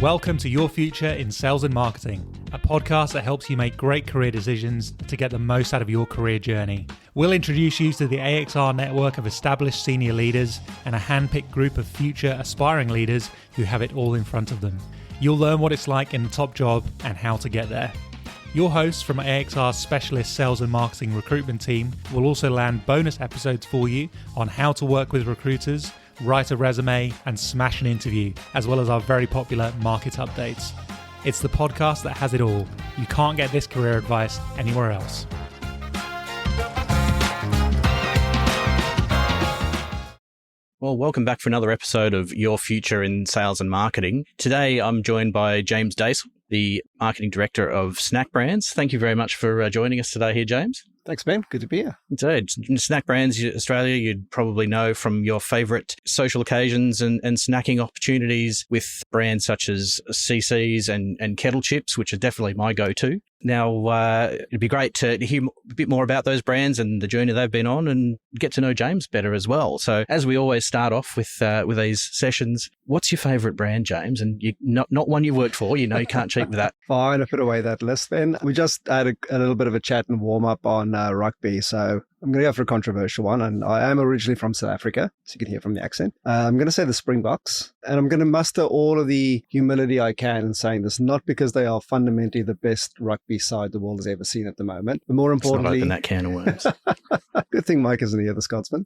Welcome to Your Future in Sales and Marketing, a podcast that helps you make great career decisions to get the most out of your career journey. We'll introduce you to the AXR network of established senior leaders and a handpicked group of future aspiring leaders who have it all in front of them. You'll learn what it's like in the top job and how to get there. Your hosts from AXR's specialist sales and marketing recruitment team will also land bonus episodes for you on how to work with recruiters, write a resume, and smash an interview, as well as our very popular market updates. It's the podcast that has it all. You can't get this career advice anywhere else. Well, welcome back for another episode of Your Future in Sales and Marketing. Today, I'm joined by James Deysel, the Marketing Director of SnackBrands. Thank you very much for joining us today here, James. Thanks, Ben. Good to be here. Indeed. SnackBrands Australia, you'd probably know from your favourite social occasions and snacking opportunities with brands such as CC's and Kettle Chips, which are definitely my go-to. Now, it'd be great to hear a bit more about those brands and the journey they've been on and get to know James better as well. So as we always start off with these sessions, what's your favourite brand, James? And not one you worked for, you can't cheat with that. Fine, I put away that list, Ben. We just had a little bit of a chat and warm up on rugby, so I'm going to go for a controversial one, and I am originally from South Africa, so you can hear from the accent. I'm going to say the Springboks, and I'm going to muster all of the humility I can in saying this, not because they are fundamentally the best rugby side the world has ever seen at the moment, but more importantly... Let's not open that can of worms. Good thing Mike isn't here, the Scotsman.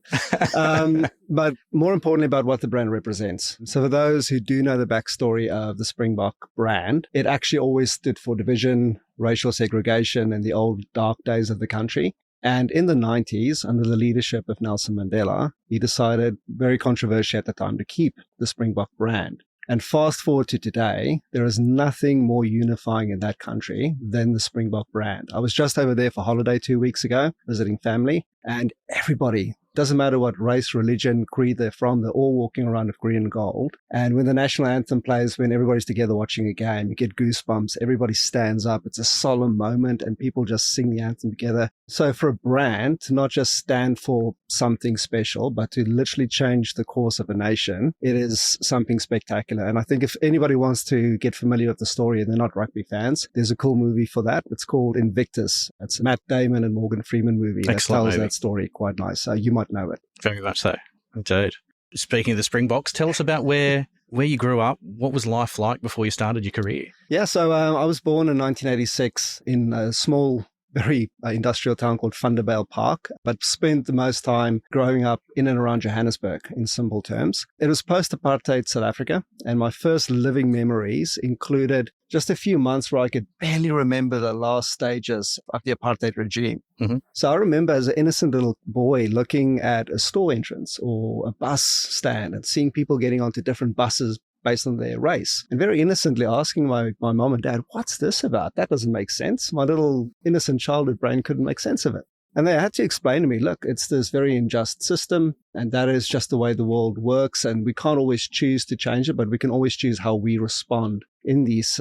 But more importantly about what the brand represents. So for those who do know the backstory of the Springbok brand, it actually always stood for division, racial segregation, and the old dark days of the country. And in the 90s, under the leadership of Nelson Mandela, he decided, very controversially at the time, to keep the Springbok brand. And fast forward to today, there is nothing more unifying in that country than the Springbok brand. I was just over there for holiday 2 weeks ago, visiting family, and everybody, doesn't matter what race, religion, creed they're from, they're all walking around with green and gold. And when the national anthem plays, when everybody's together watching a game, you get goosebumps. Everybody stands up. It's a solemn moment and people just sing the anthem together. So for a brand to not just stand for something special, but to literally change the course of a nation, it is something spectacular. And I think if anybody wants to get familiar with the story and they're not rugby fans, there's a cool movie for that. It's called Invictus. It's a Matt Damon and Morgan Freeman movie that tells that story quite nice. So you might know it. Very much so. Indeed. Speaking of the Springboks, tell us about where you grew up. What was life like before you started your career? Yeah, so I was born in 1986 in a small, very industrial town called Vanderbijl Park, but spent the most time growing up in and around Johannesburg, in simple terms. It was post-apartheid South Africa, and my first living memories included just a few months where I could barely remember the last stages of the apartheid regime. Mm-hmm. So I remember as an innocent little boy looking at a store entrance or a bus stand and seeing people getting onto different buses based on their race, and very innocently asking my mom and dad, what's this about? That doesn't make sense. My little innocent childhood brain couldn't make sense of it. And they had to explain to me, look, it's this very unjust system, and that is just the way the world works, and we can't always choose to change it, but we can always choose how we respond in these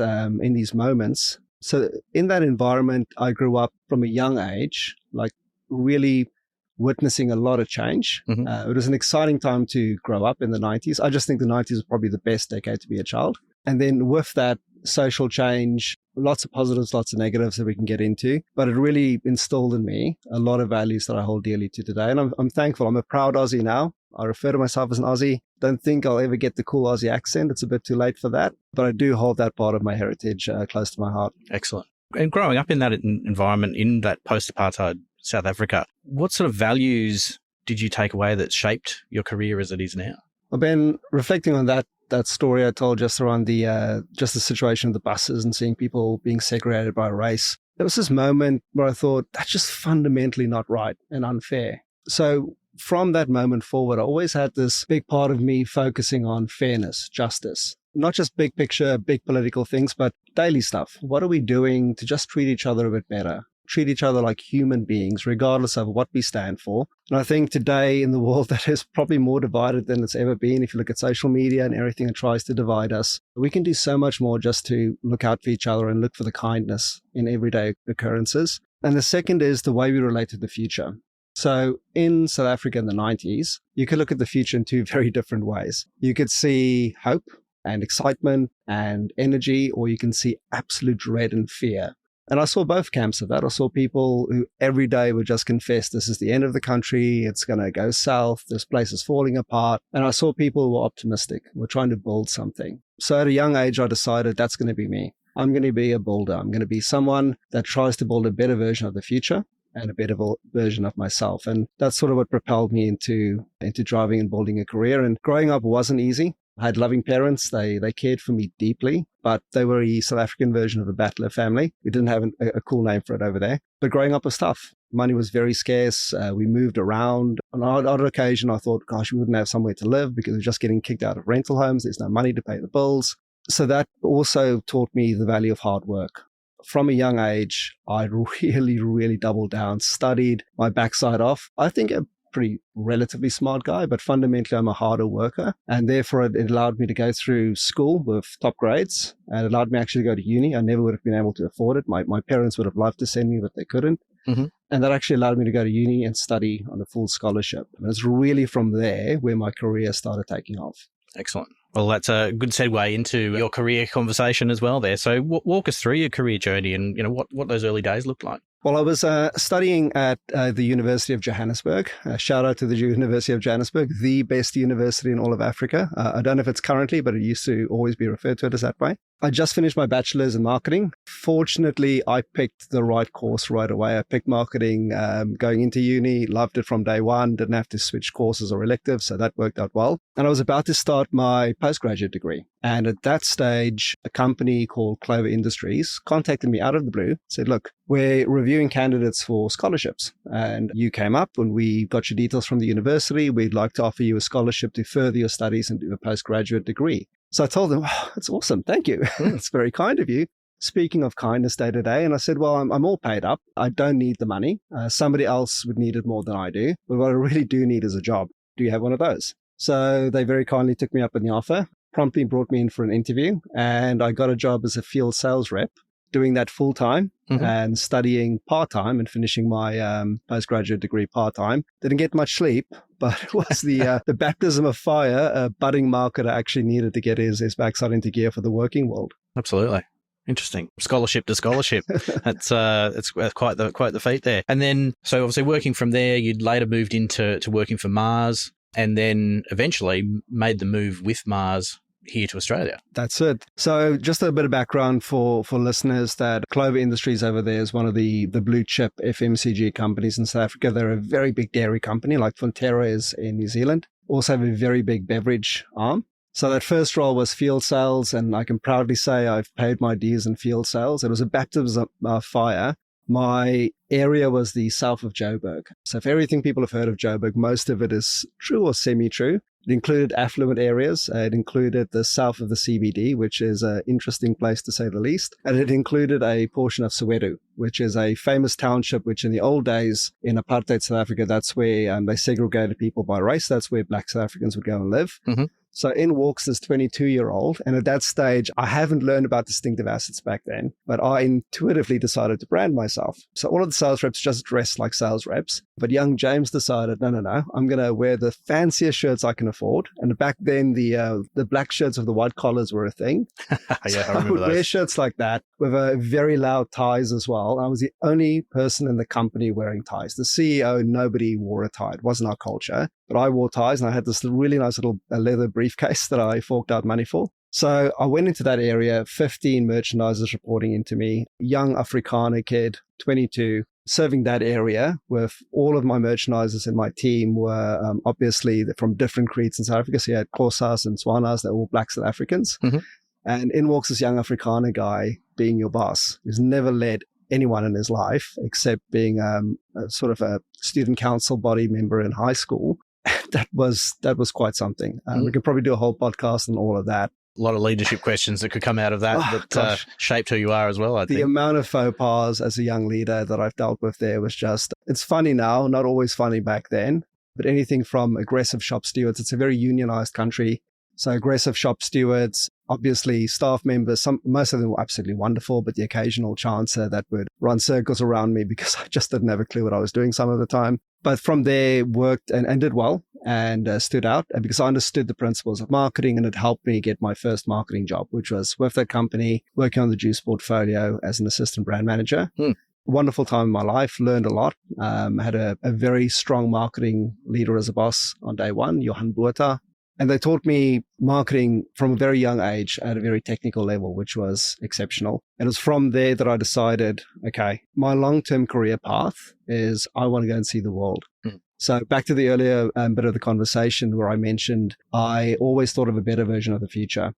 moments. So in that environment, I grew up from a young age, like really witnessing a lot of change. Mm-hmm. It was an exciting time to grow up in the 90s. I just think the 90s was probably the best decade to be a child. And then with that social change, lots of positives, lots of negatives that we can get into, but it really instilled in me a lot of values that I hold dearly to today. And I'm thankful. I'm a proud Aussie now. I refer to myself as an Aussie. Don't think I'll ever get the cool Aussie accent. It's a bit too late for that, but I do hold that part of my heritage close to my heart. Excellent. And growing up in that environment, in that post-apartheid South Africa, what sort of values did you take away that shaped your career as it is now? Well, Ben, reflecting on that story I told just around the situation of the buses and seeing people being segregated by race, there was this moment where I thought, that's just fundamentally not right and unfair. So from that moment forward, I always had this big part of me focusing on fairness, justice, not just big picture, big political things, but daily stuff. What are we doing to just treat each other a bit better? Treat each other like human beings, regardless of what we stand for. And I think today in the world that is probably more divided than it's ever been, if you look at social media and everything that tries to divide us, we can do so much more just to look out for each other and look for the kindness in everyday occurrences. And the second is the way we relate to the future. So in South Africa in the 90s, you could look at the future in two very different ways. You could see hope and excitement and energy, or you can see absolute dread and fear. And I saw both camps of that. I saw people who every day would just confess, this is the end of the country. It's going to go south. This place is falling apart. And I saw people who were optimistic, were trying to build something. So at a young age, I decided that's going to be me. I'm going to be a builder. I'm going to be someone that tries to build a better version of the future and a better version of myself. And that's sort of what propelled me into driving and building a career. And growing up wasn't easy. I had loving parents. They cared for me deeply, but they were a South African version of a Bachelor family. We didn't have a cool name for it over there. But growing up was tough. Money was very scarce. We moved around. On other occasion, I thought, gosh, we wouldn't have somewhere to live because we're just getting kicked out of rental homes. There's no money to pay the bills. So that also taught me the value of hard work. From a young age, I really, really doubled down, studied my backside off. I think a pretty relatively smart guy, but fundamentally I'm a harder worker. And therefore it allowed me to go through school with top grades and allowed me actually to go to uni. I never would have been able to afford it. My parents would have loved to send me, but they couldn't. Mm-hmm. And that actually allowed me to go to uni and study on a full scholarship. And it's really from there where my career started taking off. Excellent. Well, that's a good segue into your career conversation as well there. So walk us through your career journey and what those early days looked like. Well, I was studying at the University of Johannesburg. Shout out to the University of Johannesburg, the best university in all of Africa. I don't know if it's currently, but it used to always be referred to it as that way. I just finished my bachelor's in marketing. Fortunately, I picked the right course right away. I picked marketing going into uni, loved it from day one, didn't have to switch courses or electives, so that worked out well. And I was about to start my postgraduate degree. And at that stage, a company called Clover Industries contacted me out of the blue, said, look, we're reviewing candidates for scholarships. And you came up and we got your details from the university. We'd like to offer you a scholarship to further your studies and do a postgraduate degree. So I told them, oh, that's awesome. Thank you. That's very kind of you. Speaking of kindness day to day, and I said, well, I'm all paid up. I don't need the money. Somebody else would need it more than I do. But what I really do need is a job. Do you have one of those? So they very kindly took me up on the offer, promptly brought me in for an interview, and I got a job as a field sales rep, doing that full time and studying part time and finishing my postgraduate degree part time. Didn't get much sleep, but it was the baptism of fire a budding marketer actually needed to get his backside into gear for the working world. Absolutely. Interesting. Scholarship to scholarship. That's quite the feat there. And then, so obviously working from there, you'd later moved into working for Mars and then eventually made the move with Mars here to Australia. That's it. So just a bit of background for listeners that Clover Industries over there is one of the blue chip FMCG companies in South Africa. They're a very big dairy company like Fonterra is in New Zealand. Also have a very big beverage arm. So that first role was field sales, and I can proudly say I've paid my dues in field sales. It was a baptism of fire. My area was the south of Joburg. So for everything people have heard of Joburg, most of it is true or semi-true. It included affluent areas. It included the south of the CBD, which is an interesting place to say the least. And it included a portion of Soweto, which is a famous township, which in the old days in apartheid South Africa, that's where they segregated people by race. That's where Black South Africans would go and live. Mm-hmm. So in walks this 22-year-old. And at that stage, I haven't learned about distinctive assets back then, but I intuitively decided to brand myself. So all of the sales reps just dressed like sales reps. But young James decided, no, I'm going to wear the fanciest shirts I can afford. And back then, the black shirts with the white collars were a thing. Yeah, I would wear shirts like that with very loud ties as well. I was the only person in the company wearing ties. The CEO, nobody wore a tie. It wasn't our culture. But I wore ties, and I had this really nice little leather briefcase that I forked out money for. So I went into that area, 15 merchandisers reporting into me, young Afrikaner kid, 22, serving that area with all of my merchandisers in my team were obviously from different creeds in South Africa. So you had Xhosas and Swanas, they're all Black South Africans. Mm-hmm. And in walks this young Afrikaner guy being your boss, who's never led anyone in his life except being a sort of a student council body member in high school. That was quite something. We could probably do a whole podcast on all of that. A lot of leadership questions that could come out of that shaped who you are as well, I think. The amount of faux pas as a young leader that I've dealt with there was just, it's funny now, not always funny back then, but anything from aggressive shop stewards. It's a very unionized country. So aggressive shop stewards, obviously staff members, most of them were absolutely wonderful, but the occasional chancer that would run circles around me because I just didn't have a clue what I was doing some of the time. But from there, worked and did well and stood out because I understood the principles of marketing, and it helped me get my first marketing job, which was with that company, working on the juice portfolio as an assistant brand manager. Wonderful time in my life, learned a lot, had a very strong marketing leader as a boss on day one, Johan Buerta. And they taught me marketing from a very young age at a very technical level, which was exceptional. And it was from there that I decided, okay, my long-term career path is I want to go and see the world. So back to the earlier bit of the conversation where I mentioned I always thought of a better version of the future.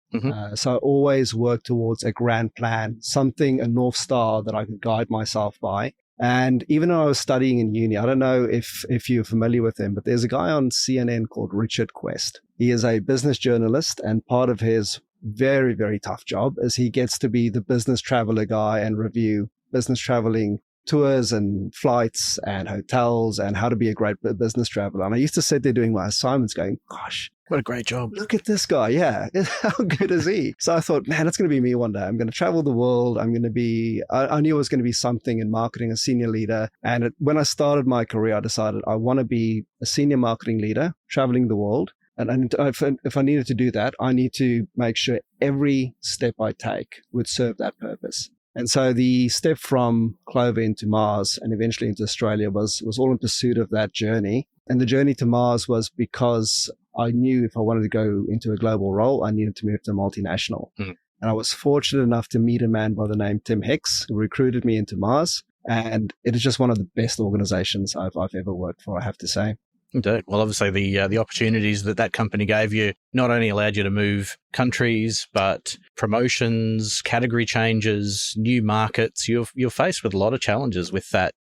So I always worked towards a grand plan, something, a North Star that I could guide myself by. And even though I was studying in uni, I don't know if you're familiar with him, but there's a guy on CNN called Richard Quest. He is a business journalist, and part of his very, very tough job is he gets to be the business traveler guy and review business traveling tours and flights and hotels and how to be a great business traveler. And I used to sit there doing my assignments going, gosh, what a great job. Look at this guy. Yeah. How good is he? So I thought, man, that's going to be me one day. I'm going to travel the world. I knew I was going to be something in marketing, a senior leader. And when I started my career, I decided I want to be a senior marketing leader, traveling the world. And if I needed to do that, I need to make sure every step I take would serve that purpose. And so the step from Clover into Mars and eventually into Australia was all in pursuit of that journey. And the journey to Mars was because I knew if I wanted to go into a global role, I needed to move to a multinational. And I was fortunate enough to meet a man by the name Tim Hicks, who recruited me into Mars. And it is just one of the best organizations I've ever worked for, I have to say. Indeed. Well, obviously, the opportunities that company gave you not only allowed you to move countries, but promotions, category changes, new markets. You're faced with a lot of challenges with that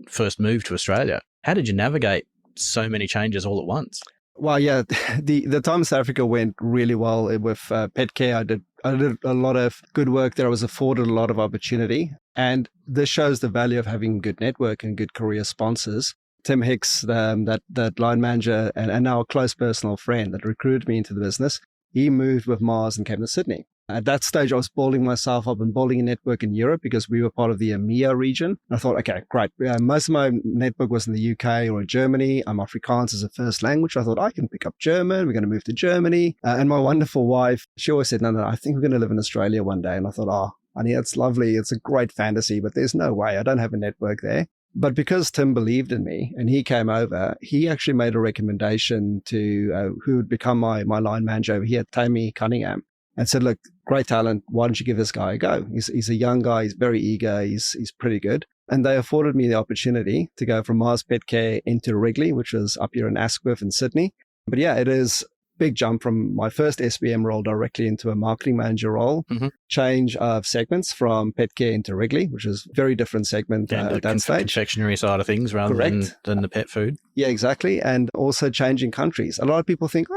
first move to Australia. How did you navigate so many changes all at once? Well, yeah, the time in South Africa went really well with pet care. I did a lot of good work there. I was afforded a lot of opportunity, and this shows the value of having a good network and good career sponsors. Tim Hicks, that line manager and now a close personal friend that recruited me into the business, he moved with Mars and came to Sydney. At that stage, I was building myself up and building a network in Europe because we were part of the EMEA region. And I thought, okay, great. Most of my network was in the UK or in Germany. I'm Afrikaans as a first language. I thought I can pick up German. We're going to move to Germany. And my wonderful wife, she always said, no, I think we're going to live in Australia one day. And I thought, honey, that's lovely. It's a great fantasy, but there's no way. I don't have a network there. But because Tim believed in me and he came over, he actually made a recommendation to who would become my line manager over here, Tammy Cunningham, and said, look, great talent. Why don't you give this guy a go? He's a young guy. He's very eager. He's pretty good. And they afforded me the opportunity to go from Mars Pet Care into Wrigley, which was up here in Asquith in Sydney. But yeah, it is big jump from my first SBM role directly into a marketing manager role. Change of segments from pet care into Wrigley, which is a very different segment at that stage. Confectionery side of things rather than the pet food. Yeah, exactly. And also changing countries. A lot of people think,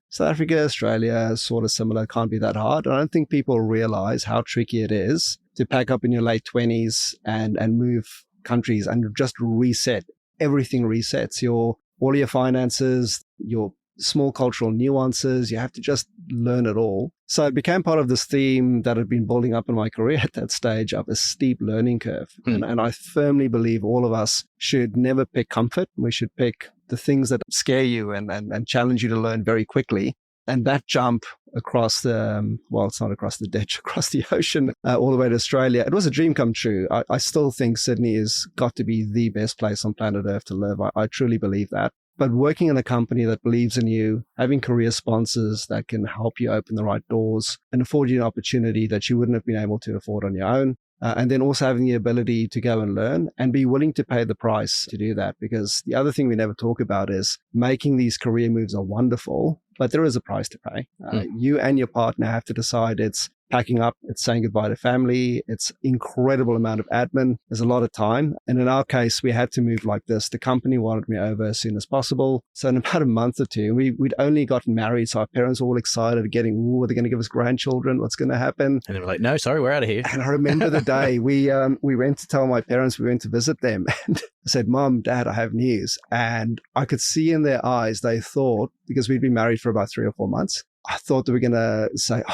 South Africa, Australia, sort of similar, can't be that hard. I don't think people realize how tricky it is to pack up in your late 20s and move countries and just reset. Everything resets. All of your finances, your small cultural nuances. You have to just learn it all. So it became part of this theme that had been building up in my career at that stage of a steep learning curve. And I firmly believe all of us should never pick comfort. We should pick the things that scare you and challenge you to learn very quickly. And that jump across it's not across the ditch, across the ocean, all the way to Australia, it was a dream come true. I still think Sydney has got to be the best place on planet Earth to live. I truly believe that. But working in a company that believes in you, having career sponsors that can help you open the right doors and afford you an opportunity that you wouldn't have been able to afford on your own. And then also having the ability to go and learn and be willing to pay the price to do that. Because the other thing we never talk about is making these career moves are wonderful, but there is a price to pay. You and your partner have to decide it's packing up, it's saying goodbye to family, it's incredible amount of admin, there's a lot of time. And in our case, we had to move like this. The company wanted me over as soon as possible. So in about a month or two, we'd only gotten married, so our parents were all excited, are they going to give us grandchildren? What's going to happen? And they were like, no, sorry, we're out of here. And I remember the day we went to tell my parents we went to visit them. And I said, Mom, Dad, I have news. And I could see in their eyes, they thought, because we'd been married for about 3 or 4 months, I thought they were going to say,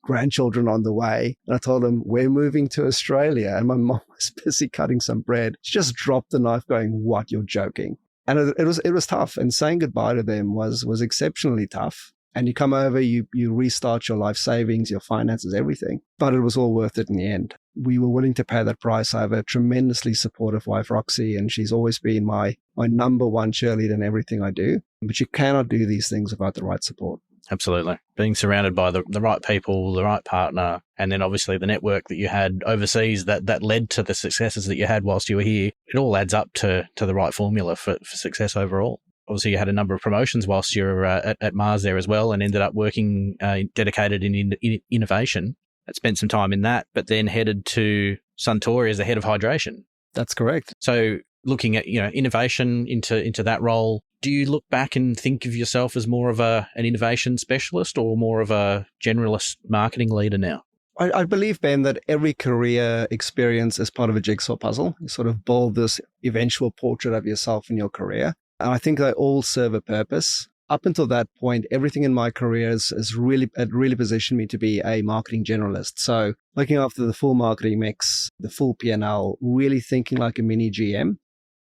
grandchildren on the way. And I told them, we're moving to Australia. And my mom was busy cutting some bread. She just dropped the knife going, what, you're joking? And it was tough. And saying goodbye to them was exceptionally tough. And you come over, you restart your life savings, your finances, everything. But it was all worth it in the end. We were willing to pay that price. I have a tremendously supportive wife, Roxy, and she's always been my number one cheerleader in everything I do. But you cannot do these things without the right support. Absolutely. Being surrounded by the right people, the right partner, and then obviously the network that you had overseas that led to the successes that you had whilst you were here, it all adds up to the right formula for success overall. Obviously, you had a number of promotions whilst you were at Mars there as well, and ended up working dedicated in innovation. I spent some time in that, but then headed to Suntory as the head of hydration. That's correct. So looking at innovation into that role, do you look back and think of yourself as more of an innovation specialist or more of a generalist marketing leader now? I believe, Ben, that every career experience is part of a jigsaw puzzle. You sort of build this eventual portrait of yourself in your career. And I think they all serve a purpose. Up until that point, everything in my career has really positioned me to be a marketing generalist. So looking after the full marketing mix, the full P&L, really thinking like a mini GM.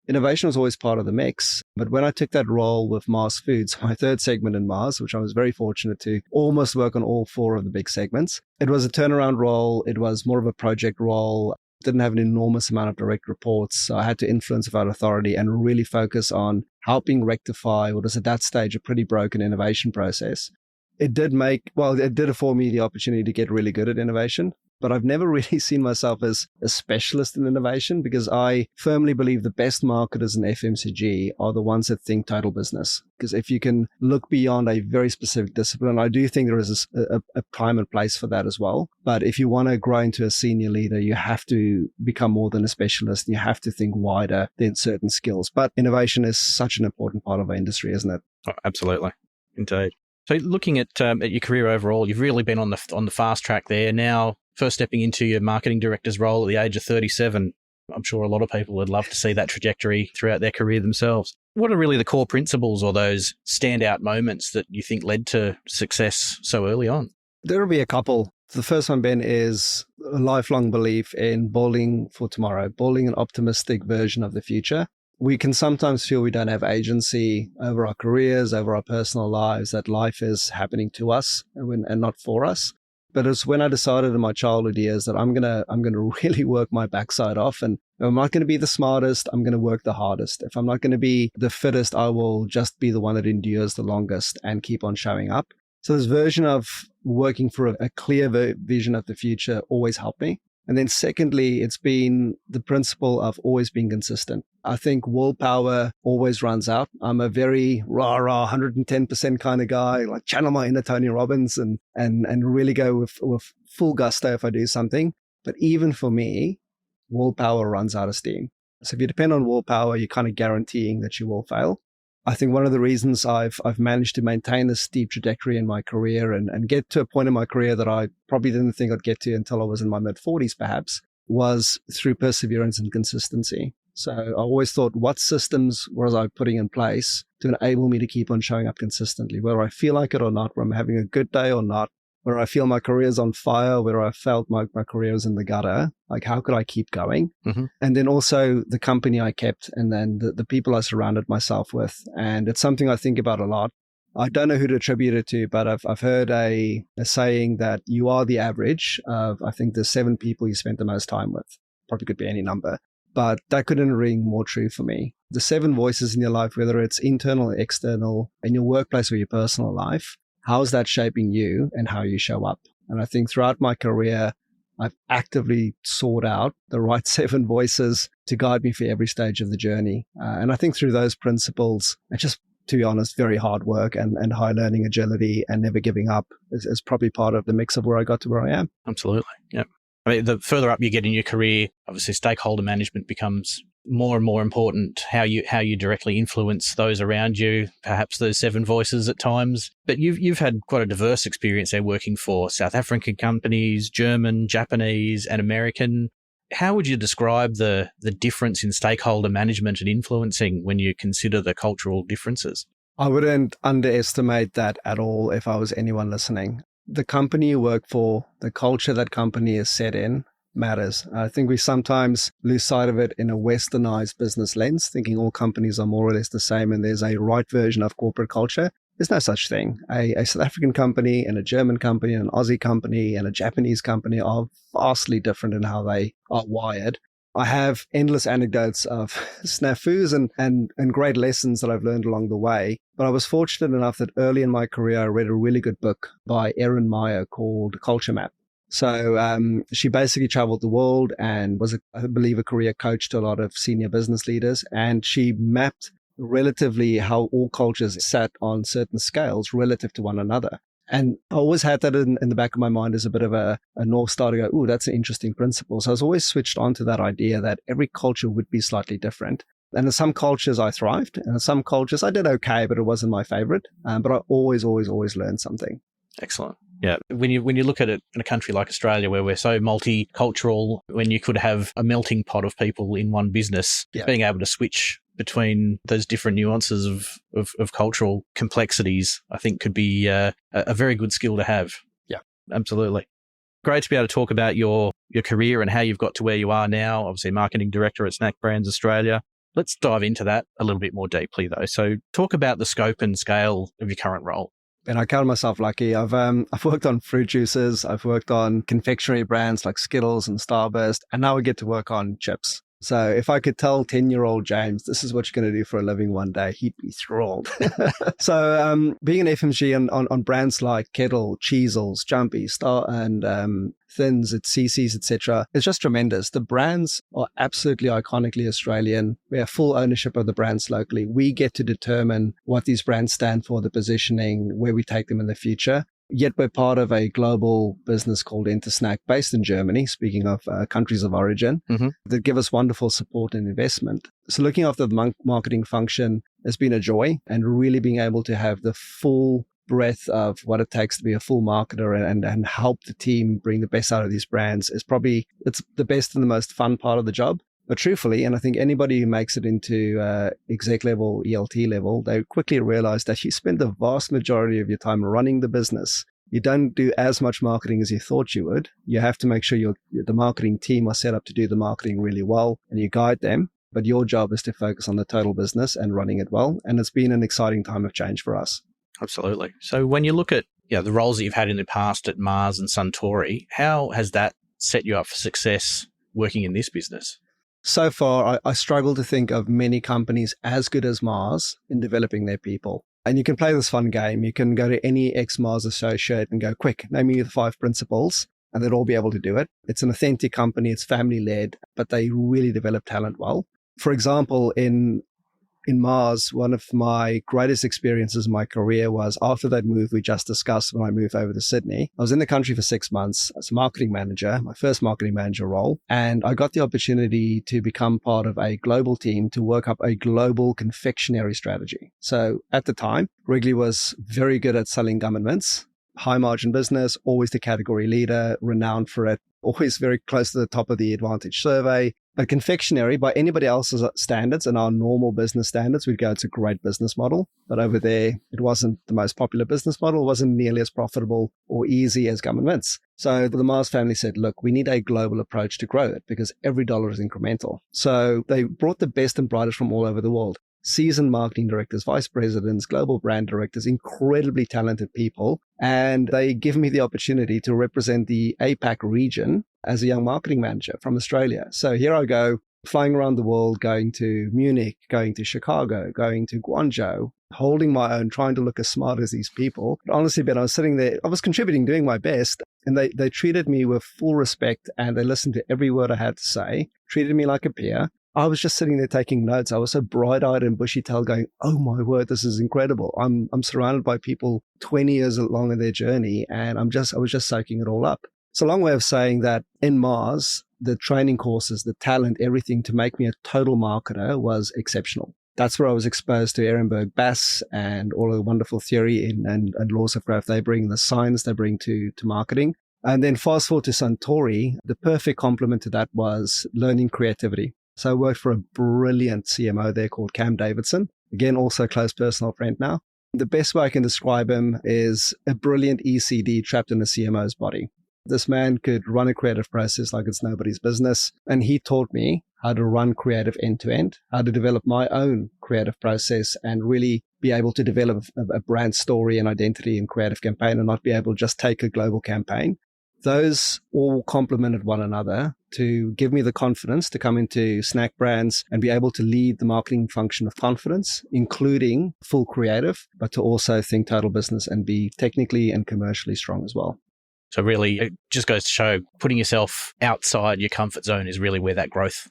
Innovation was always part of the mix. But when I took that role with Mars Foods, my third segment in Mars, which I was very fortunate to almost work on all four of the big segments, it was a turnaround role. It was more of a project role. Didn't have an enormous amount of direct reports. So I had to influence without authority and really focus on helping rectify what was at that stage a pretty broken innovation process. It did afford me the opportunity to get really good at innovation, but I've never really seen myself as a specialist in innovation because I firmly believe the best marketers in FMCG are the ones that think total business. Because if you can look beyond a very specific discipline, I do think there is a time and place for that as well. But if you want to grow into a senior leader, you have to become more than a specialist and you have to think wider than certain skills. But innovation is such an important part of our industry, isn't it? Oh, absolutely. Indeed. So looking at your career overall, you've really been on the fast track there. Now, first stepping into your marketing director's role at the age of 37, I'm sure a lot of people would love to see that trajectory throughout their career themselves. What are really the core principles or those standout moments that you think led to success so early on? There will be a couple. The first one, Ben, is a lifelong belief in building for tomorrow, building an optimistic version of the future. We can sometimes feel we don't have agency over our careers, over our personal lives, that life is happening to us and not for us. But it's when I decided in my childhood years that I'm gonna really work my backside off, and if I'm not going to be the smartest, I'm going to work the hardest. If I'm not going to be the fittest, I will just be the one that endures the longest and keep on showing up. So this version of working for a clear vision of the future always helped me. And then secondly, it's been the principle of always being consistent. I think willpower always runs out. I'm a very rah-rah, 110% kind of guy, like channel my inner Tony Robbins and really go with full gusto if I do something. But even for me, willpower runs out of steam. So if you depend on willpower, you're kind of guaranteeing that you will fail. I think one of the reasons I've managed to maintain this steep trajectory in my career and get to a point in my career that I probably didn't think I'd get to until I was in my mid-40s perhaps, was through perseverance and consistency. So I always thought, what systems was I putting in place to enable me to keep on showing up consistently, whether I feel like it or not, whether I'm having a good day or not, whether I feel my career is on fire, whether I felt my career is in the gutter, like how could I keep going? Mm-hmm. And then also the company I kept and then the people I surrounded myself with. And it's something I think about a lot. I don't know who to attribute it to, but I've heard a saying that you are the average of, I think, the 7 people you spent the most time with. Probably could be any number, but that couldn't ring more true for me. The 7 voices in your life, whether it's internal or external, in your workplace or your personal life, how is that shaping you and how you show up? And I think throughout my career, I've actively sought out the right 7 voices to guide me for every stage of the journey. And I think through those principles, and just to be honest, very hard work and high learning agility and never giving up is probably part of the mix of where I got to where I am. Absolutely. Yeah. I mean, the further up you get in your career, obviously stakeholder management becomes more and more important, how you directly influence those around you, perhaps those 7 voices at times. But you've had quite a diverse experience there working for South African companies, German, Japanese, and American. How would you describe the difference in stakeholder management and influencing when you consider the cultural differences? I wouldn't underestimate that at all if I was anyone listening. The company you work for, the culture that company is set in, matters. I think we sometimes lose sight of it in a westernized business lens, thinking all companies are more or less the same and there's a right version of corporate culture. There's no such thing. A South African company and a German company and an Aussie company and a Japanese company are vastly different in how they are wired. I have endless anecdotes of snafus and great lessons that I've learned along the way. But I was fortunate enough that early in my career, I read a really good book by Erin Meyer called Culture Map. So she basically traveled the world and was, I believe, a career coach to a lot of senior business leaders. And she mapped relatively how all cultures sat on certain scales relative to one another. And I always had that in the back of my mind as a bit of a North Star to go, ooh, that's an interesting principle. So I was always switched on to that idea that every culture would be slightly different. And in some cultures, I thrived. And in some cultures, I did okay, but it wasn't my favorite. But I always learned something. Excellent. Yeah. When you look at it in a country like Australia, where we're so multicultural, when you could have a melting pot of people in one business, being able to switch between those different nuances of cultural complexities, I think could be a very good skill to have. Yeah, absolutely. Great to be able to talk about your career and how you've got to where you are now, obviously marketing director at SnackBrands Australia. Let's dive into that a little bit more deeply though. So talk about the scope and scale of your current role. And I count myself lucky. I've worked on fruit juices. I've worked on confectionery brands like Skittles and Starburst, and now I get to work on chips. So if I could tell 10-year-old James, this is what you're going to do for a living one day, he'd be thrilled. So being an FMG on brands like Kettle, Cheezels, Jumpy, Star, and Thins, at CC's, etc., it's just tremendous. The brands are absolutely iconically Australian. We have full ownership of the brands locally. We get to determine what these brands stand for, the positioning, where we take them in the future. Yet we're part of a global business called Intersnack based in Germany, speaking of countries of origin, that give us wonderful support and investment. So looking after the marketing function has been a joy, and really being able to have the full breadth of what it takes to be a full marketer and help the team bring the best out of these brands is probably, it's the best and the most fun part of the job. But truthfully, and I think anybody who makes it into exec level, ELT level, they quickly realize that you spend the vast majority of your time running the business. You don't do as much marketing as you thought you would. You have to make sure the marketing team are set up to do the marketing really well, and you guide them. But your job is to focus on the total business and running it well. And it's been an exciting time of change for us. Absolutely. So when you look at the roles that you've had in the past at Mars and Suntory, how has that set you up for success working in this business? So far, I struggle to think of many companies as good as Mars in developing their people. And you can play this fun game. You can go to any ex-Mars associate and go, quick, name me the 5 principles, and they'll all be able to do it. It's an authentic company. It's family-led, but they really develop talent well. For example, in Mars, one of my greatest experiences in my career was after that move we just discussed when I moved over to Sydney. I was in the country for 6 months as a marketing manager, my first marketing manager role, and I got the opportunity to become part of a global team to work up a global confectionery strategy. So at the time, Wrigley was very good at selling gum and mints, high margin business, always the category leader, renowned for it, always very close to the top of the Advantage survey. But confectionery, by anybody else's standards and our normal business standards, we'd go, it's a great business model. But over there, it wasn't the most popular business model. It wasn't nearly as profitable or easy as gum and mints. So the Mars family said, look, we need a global approach to grow it because every dollar is incremental. So they brought the best and brightest from all over the world. Seasoned marketing directors, vice presidents, global brand directors, incredibly talented people. And they give me the opportunity to represent the APAC region as a young marketing manager from Australia. So here I go, flying around the world, going to Munich, going to Chicago, going to Guangzhou, holding my own, trying to look as smart as these people. But honestly, Ben, I was sitting there, I was contributing, doing my best, and they treated me with full respect, and they listened to every word I had to say, treated me like a peer. I was just sitting there taking notes. I was so bright-eyed and bushy-tailed going, oh my word, this is incredible. I'm surrounded by people 20 years along in their journey, and I was just soaking it all up. It's a long way of saying that in Mars, the training courses, the talent, everything to make me a total marketer was exceptional. That's where I was exposed to Ehrenberg Bass and all of the wonderful theory and laws of growth they bring, the science they bring to marketing. And then fast forward to Suntory, the perfect complement to that was learning creativity. So I worked for a brilliant CMO there called Cam Davidson. Again, also a close personal friend now. The best way I can describe him is a brilliant ECD trapped in a CMO's body. This man could run a creative process like it's nobody's business. And he taught me how to run creative end to end, how to develop my own creative process and really be able to develop a brand story and identity and creative campaign and not be able to just take a global campaign. Those all complemented one another to give me the confidence to come into SnackBrands and be able to lead the marketing function with confidence, including full creative, but to also think total business and be technically and commercially strong as well. So really, it just goes to show putting yourself outside your comfort zone is really where that growth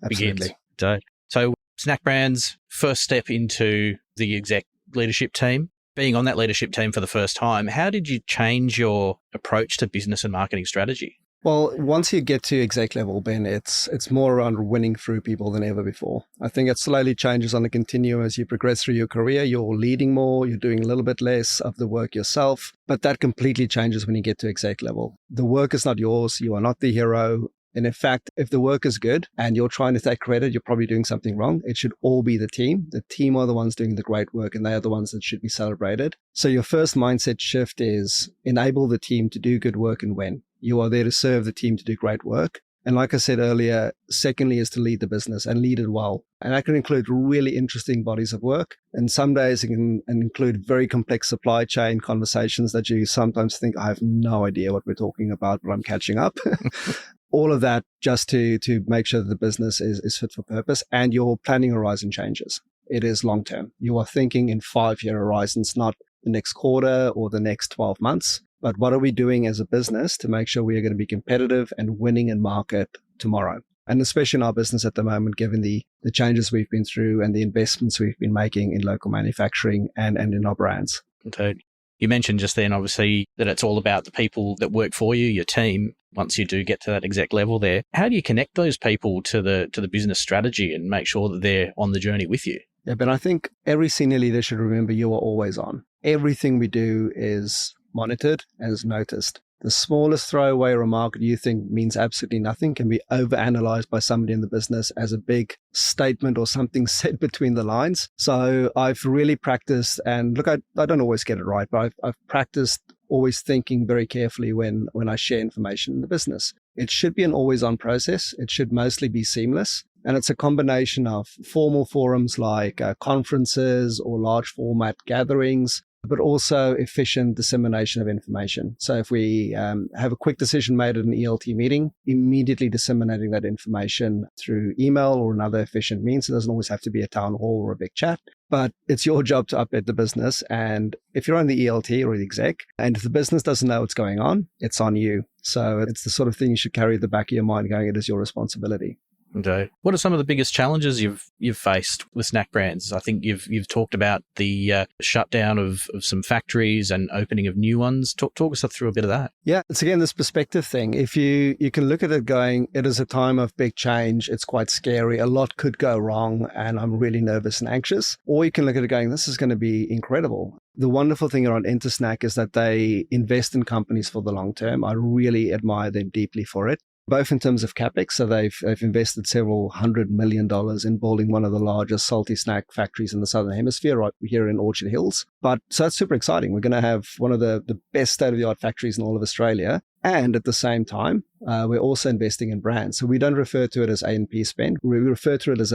begins. So SnackBrands, first step into the exec leadership team. Being on that leadership team for the first time, how did you change your approach to business and marketing strategy? Well, once you get to exec level, Ben, it's more around winning through people than ever before. I think it slowly changes on a continuum as you progress through your career. You're leading more, you're doing a little bit less of the work yourself, but that completely changes when you get to exec level. The work is not yours. You are not the hero. And in fact, if the work is good and you're trying to take credit, you're probably doing something wrong. It should all be the team. The team are the ones doing the great work and they are the ones that should be celebrated. So your first mindset shift is enable the team to do good work and win. You are there to serve the team to do great work. And like I said earlier, secondly is to lead the business and lead it well. And that can include really interesting bodies of work. And some days it can include very complex supply chain conversations that you sometimes think, I have no idea what we're talking about, but I'm catching up. All of that just to make sure that the business is fit for purpose and your planning horizon changes. It is long term. You are thinking in 5-year horizons, not the next quarter or the next 12 months. But what are we doing as a business to make sure we are going to be competitive and winning in market tomorrow? And especially in our business at the moment, given the changes we've been through and the investments we've been making in local manufacturing and in our brands. Okay. You mentioned just then, obviously, that it's all about the people that work for you, your team. Once you do get to that exec level there, how do you connect those people to the business strategy and make sure that they're on the journey with you? Yeah, but I think every senior leader should remember you are always on. Everything we do is monitored and is noticed. The smallest throwaway remark that you think means absolutely nothing can be overanalyzed by somebody in the business as a big statement or something said between the lines. So I've really practiced, and look, I don't always get it right, but I've practiced always thinking very carefully when I share information in the business. It should be an always-on process. It should mostly be seamless. And it's a combination of formal forums like conferences or large format gatherings, but also efficient dissemination of information. So if we have a quick decision made at an ELT meeting, immediately disseminating that information through email or another efficient means. It doesn't always have to be a town hall or a big chat, but it's your job to update the business. And if you're on the ELT or the exec, and if the business doesn't know what's going on, it's on you. So it's the sort of thing you should carry at the back of your mind going, it is your responsibility. Okay. What are some of the biggest challenges you've faced with SnackBrands? I think you've talked about the shutdown of some factories and opening of new ones. Talk us through a bit of that. Yeah, it's again this perspective thing. If you can look at it going, it is a time of big change. It's quite scary. A lot could go wrong, and I'm really nervous and anxious. Or you can look at it going, this is going to be incredible. The wonderful thing around Intersnack is that they invest in companies for the long term. I really admire them deeply for it. Both in terms of CapEx, so they've invested several $100 million in building one of the largest salty snack factories in the Southern Hemisphere right here in Orchard Hills. But so that's super exciting. We're going to have one of the best state-of-the-art factories in all of Australia. And at the same time, we're also investing in brands. So we don't refer to it as A&P spend. We refer to it as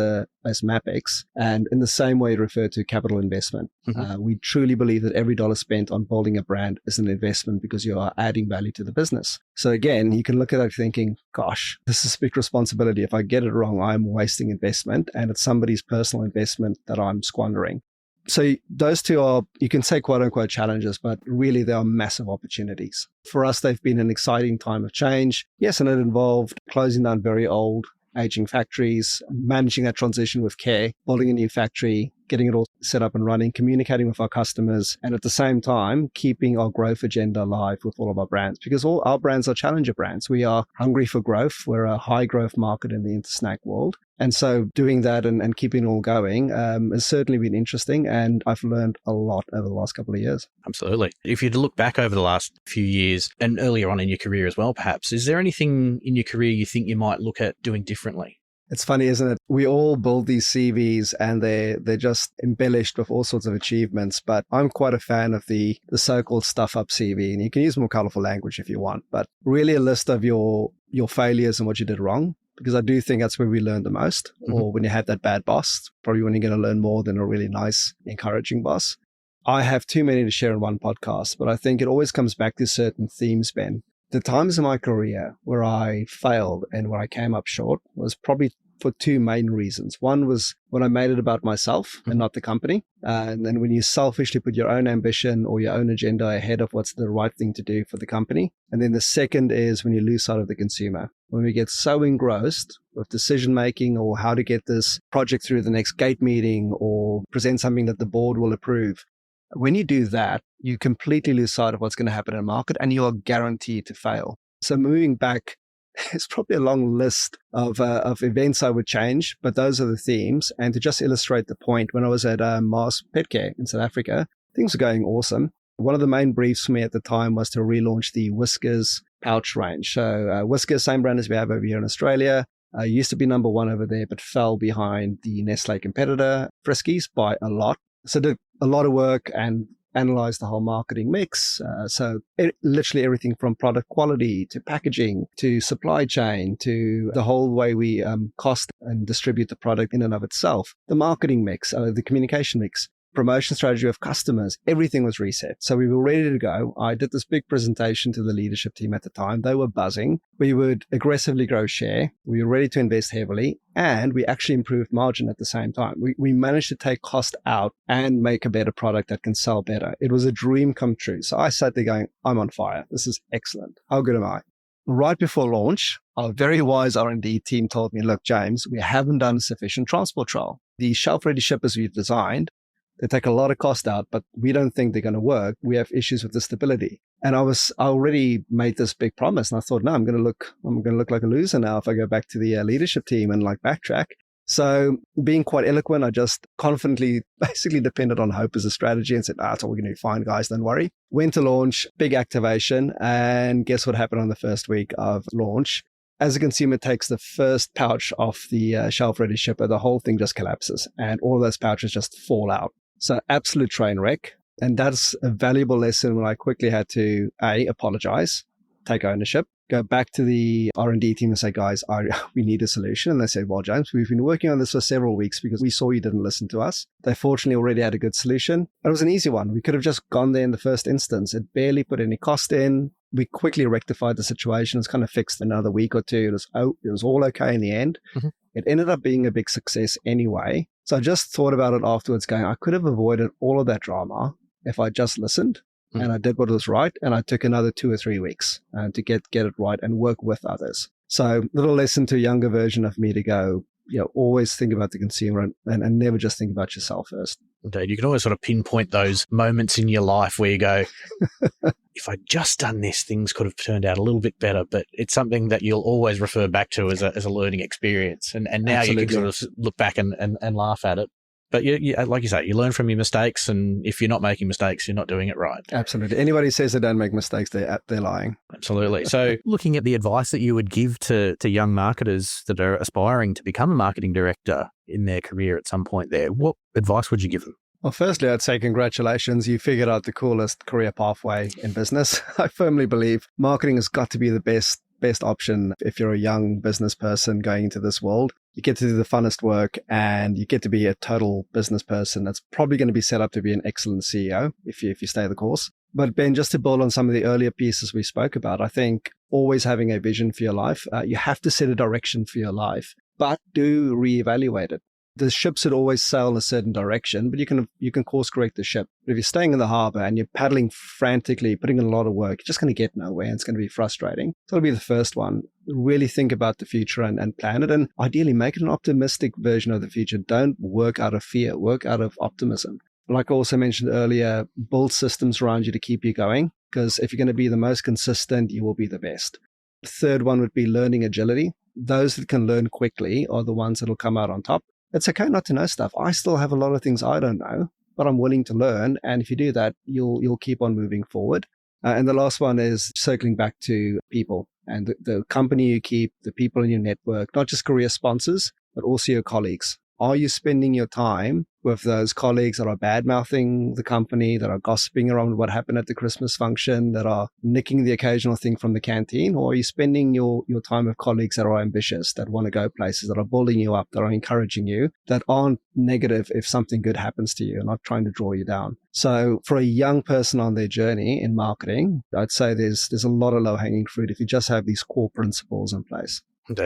MapEx. And in the same way, refer to capital investment. Mm-hmm. We truly believe that every dollar spent on building a brand is an investment because you are adding value to the business. So again, you can look at it thinking, gosh, this is a big responsibility. If I get it wrong, I'm wasting investment. And it's somebody's personal investment that I'm squandering. So those two are, you can say quote unquote challenges, but really they are massive opportunities. For us, they've been an exciting time of change. Yes, and it involved closing down very old, aging factories, managing that transition with care, building a new factory, getting it all set up and running, communicating with our customers, and at the same time, keeping our growth agenda alive with all of our brands, because all our brands are challenger brands. We are hungry for growth. We're a high growth market in the intersnack world. And so doing that and keeping it all going has certainly been interesting. And I've learned a lot over the last couple of years. Absolutely. If you'd look back over the last few years and earlier on in your career as well, perhaps, is there anything in your career you think you might look at doing differently? It's funny, isn't it? We all build these CVs and they're just embellished with all sorts of achievements. But I'm quite a fan of the so-called stuff up CV, and you can use more colorful language if you want, but really a list of your failures and what you did wrong. Because I do think that's where we learn the most, or when you have that bad boss, probably when you're going to learn more than a really nice, encouraging boss. I have too many to share in one podcast, but I think it always comes back to certain themes, Ben. The times in my career where I failed and where I came up short was probably for two main reasons. One was when I made it about myself and not the company. And then when you selfishly put your own ambition or your own agenda ahead of what's the right thing to do for the company. And then the second is when you lose sight of the consumer. When we get so engrossed with decision making or how to get this project through the next gate meeting or present something that the board will approve. When you do that, you completely lose sight of what's going to happen in the market and you are guaranteed to fail. So moving back, it's probably a long list of events I would change, but those are the themes. And to just illustrate the point, when I was at Mars Pet Care in South Africa, things were going awesome. One of the main briefs for me at the time was to relaunch the Whiskers pouch range. So Whiskers, same brand as we have over here in Australia, used to be number one over there, but fell behind the Nestle competitor, Friskies, by a lot. So did a lot of work and analyzed the whole marketing mix. Literally everything from product quality to packaging to supply chain to the whole way we cost and distribute the product in and of itself. The marketing mix, the communication mix, promotion strategy of customers, everything was reset. So we were ready to go. I did this big presentation to the leadership team at the time. They were buzzing. We would aggressively grow share. We were ready to invest heavily, and we actually improved margin at the same time. We managed to take cost out and make a better product that can sell better. It was a dream come true. So I sat there going, I'm on fire. This is excellent. How good am I? Right before launch, our very wise R&D team told me, look, James, we haven't done a sufficient transport trial. The shelf-ready shippers we've designed, they take a lot of cost out, but we don't think they're going to work. We have issues with the stability. And I already made this big promise, and I thought, no, I'm going to look like a loser now if I go back to the leadership team and backtrack. So being quite eloquent, I just confidently basically depended on hope as a strategy and said, it's all we're going to do. Fine, guys, don't worry. Went to launch, big activation, and guess what happened on the first week of launch? As a consumer takes the first pouch off the shelf-ready shipper, the whole thing just collapses, and all of those pouches just fall out. So absolute train wreck. And that's a valuable lesson when I quickly had to, apologize, take ownership, go back to the R&D team and say, guys, we need a solution. And they said, well, James, we've been working on this for several weeks because we saw you didn't listen to us. They fortunately already had a good solution. It was an easy one. We could have just gone there in the first instance. It barely put any cost in. We quickly rectified the situation. It's kind of fixed another week or two. It was all okay in the end. Mm-hmm. It ended up being a big success anyway. So I just thought about it afterwards going, I could have avoided all of that drama if I just listened and I did what was right. And I took another 2 or 3 weeks to get it right and work with others. So little lesson to a younger version of me to go, always think about the consumer and never just think about yourself first. Indeed. You can always sort of pinpoint those moments in your life where you go, if I'd just done this, things could have turned out a little bit better. But it's something that you'll always refer back to as a learning experience. And now Absolutely. You can sort of look back and laugh at it. But you, like you say, you learn from your mistakes. And if you're not making mistakes, you're not doing it right. Absolutely. Anybody says they don't make mistakes, they're lying. Absolutely. So looking at the advice that you would give to young marketers that are aspiring to become a marketing director in their career at some point there, what advice would you give them? Well, firstly, I'd say congratulations. You figured out the coolest career pathway in business. I firmly believe marketing has got to be the best option if you're a young business person going into this world. You get to do the funnest work and you get to be a total business person that's probably going to be set up to be an excellent CEO if you stay the course. But Ben, just to build on some of the earlier pieces we spoke about, I think always having a vision for your life, you have to set a direction for your life, but do reevaluate it. The ship should always sail in a certain direction, but you can course correct the ship. But if you're staying in the harbor and you're paddling frantically, putting in a lot of work, you're just going to get nowhere and it's going to be frustrating. So that'll be the first one. Really think about the future and plan it, and ideally make it an optimistic version of the future. Don't work out of fear, work out of optimism. Like I also mentioned earlier, build systems around you to keep you going, because if you're going to be the most consistent, you will be the best. The third one would be learning agility. Those that can learn quickly are the ones that will come out on top. It's okay not to know stuff. I still have a lot of things I don't know, but I'm willing to learn. And if you do that, you'll keep on moving forward. And the last one is circling back to people and the company you keep, the people in your network, not just career sponsors, but also your colleagues. Are you spending your time with those colleagues that are bad-mouthing the company, that are gossiping around what happened at the Christmas function, that are nicking the occasional thing from the canteen? Or are you spending your time with colleagues that are ambitious, that want to go places, that are building you up, that are encouraging you, that aren't negative if something good happens to you and not trying to draw you down? So for a young person on their journey in marketing, I'd say there's a lot of low-hanging fruit if you just have these core principles in place.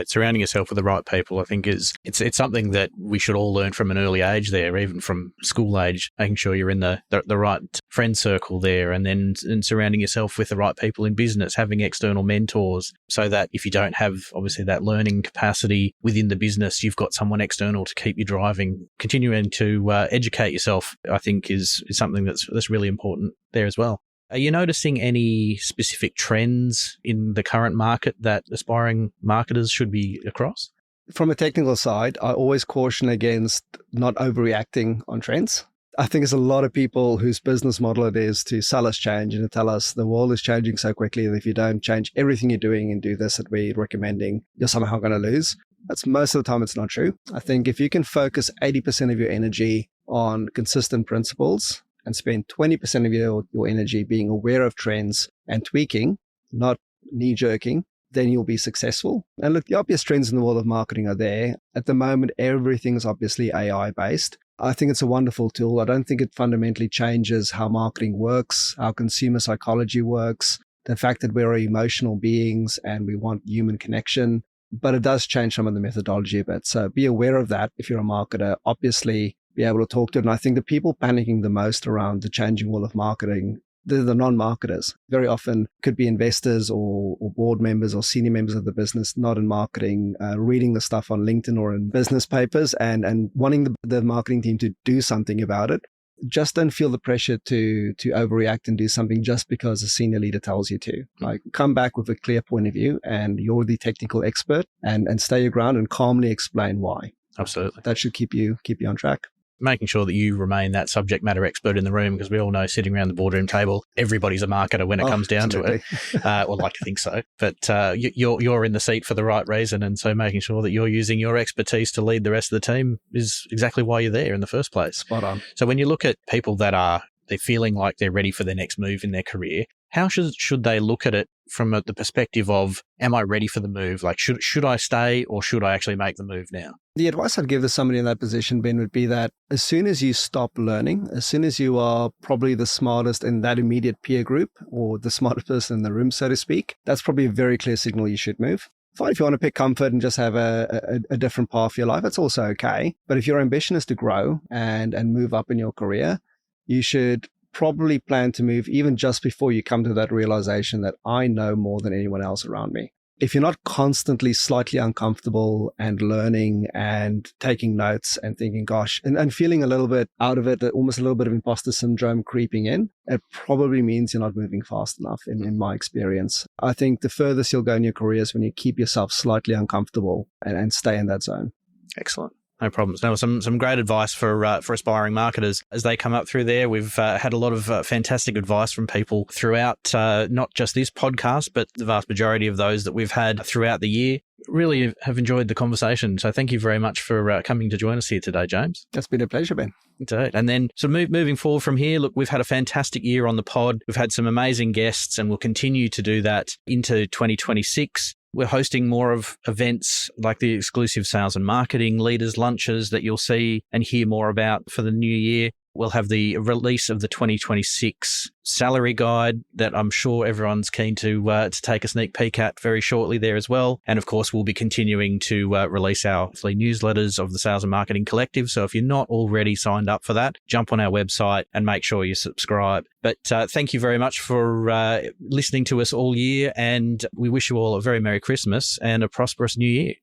Surrounding yourself with the right people, I think, it's something that we should all learn from an early age there, even from school age, making sure you're in the right friend circle there, and then surrounding yourself with the right people in business, having external mentors, so that if you don't have, obviously, that learning capacity within the business, you've got someone external to keep you driving. Continuing to educate yourself, I think, is something that's really important there as well. Are you noticing any specific trends in the current market that aspiring marketers should be across? From a technical side, I always caution against not overreacting on trends. I think there's a lot of people whose business model it is to sell us change and to tell us the world is changing so quickly that if you don't change everything you're doing and do this that we're recommending, you're somehow going to lose. That's most of the time it's not true. I think if you can focus 80% of your energy on consistent principles and spend 20% of your energy being aware of trends and tweaking, not knee-jerking, then you'll be successful. And look, the obvious trends in the world of marketing are there. At the moment, everything's obviously AI-based. I think it's a wonderful tool. I don't think it fundamentally changes how marketing works, how consumer psychology works, the fact that we're emotional beings and we want human connection. But it does change some of the methodology a bit. So be aware of that if you're a marketer. Obviously, be able to talk to it. And I think the people panicking the most around the changing world of marketing, they're the non-marketers. Very often could be investors or board members or senior members of the business, not in marketing, reading the stuff on LinkedIn or in business papers and wanting the marketing team to do something about it. Just don't feel the pressure to overreact and do something just because a senior leader tells you to. Like, come back with a clear point of view and you're the technical expert and stay your ground and calmly explain why. Absolutely. That should keep you on track. Making sure that you remain that subject matter expert in the room, because we all know sitting around the boardroom table, everybody's a marketer when it comes down absolutely. to it. Well, like to think so. But you're in the seat for the right reason. And so making sure that you're using your expertise to lead the rest of the team is exactly why you're there in the first place. Spot on. So when you look at people that they're feeling like they're ready for their next move in their career, how should they look at it from the perspective of, am I ready for the move? Like, should I stay or should I actually make the move now? The advice I'd give to somebody in that position, Ben, would be that as soon as you stop learning, as soon as you are probably the smartest in that immediate peer group or the smartest person in the room, so to speak, that's probably a very clear signal you should move. Fine if you want to pick comfort and just have a different path for your life, that's also okay. But if your ambition is to grow and move up in your career, you should probably plan to move even just before you come to that realization that I know more than anyone else around me. If you're not constantly slightly uncomfortable and learning and taking notes and thinking, gosh, and feeling a little bit out of it, almost a little bit of imposter syndrome creeping in, it probably means you're not moving fast enough in my experience. I think the furthest you'll go in your career is when you keep yourself slightly uncomfortable and stay in that zone. Excellent. No problems. Now, some great advice for aspiring marketers as they come up through there. We've had a lot of fantastic advice from people throughout, not just this podcast, but the vast majority of those that we've had throughout the year. Really have enjoyed the conversation. So thank you very much for coming to join us here today, James. That's been a pleasure, Ben. Indeed. And then so moving forward from here, look, we've had a fantastic year on the pod. We've had some amazing guests and we'll continue to do that into 2026. We're hosting more of events like the exclusive sales and marketing leaders lunches that you'll see and hear more about for the new year. We'll have the release of the 2026 salary guide that I'm sure everyone's keen to take a sneak peek at very shortly there as well. And of course, we'll be continuing to release our monthly newsletters of the Sales and Marketing Collective. So if you're not already signed up for that, jump on our website and make sure you subscribe. But thank you very much for listening to us all year. And we wish you all a very Merry Christmas and a prosperous New Year.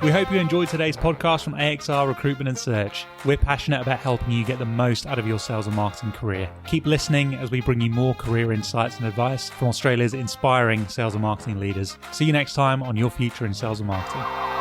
We hope you enjoyed today's podcast from AXR Recruitment and Search. We're passionate about helping you get the most out of your sales and marketing career. Keep listening as we bring you more career insights and advice from Australia's inspiring sales and marketing leaders. See you next time on Your Future in Sales and Marketing.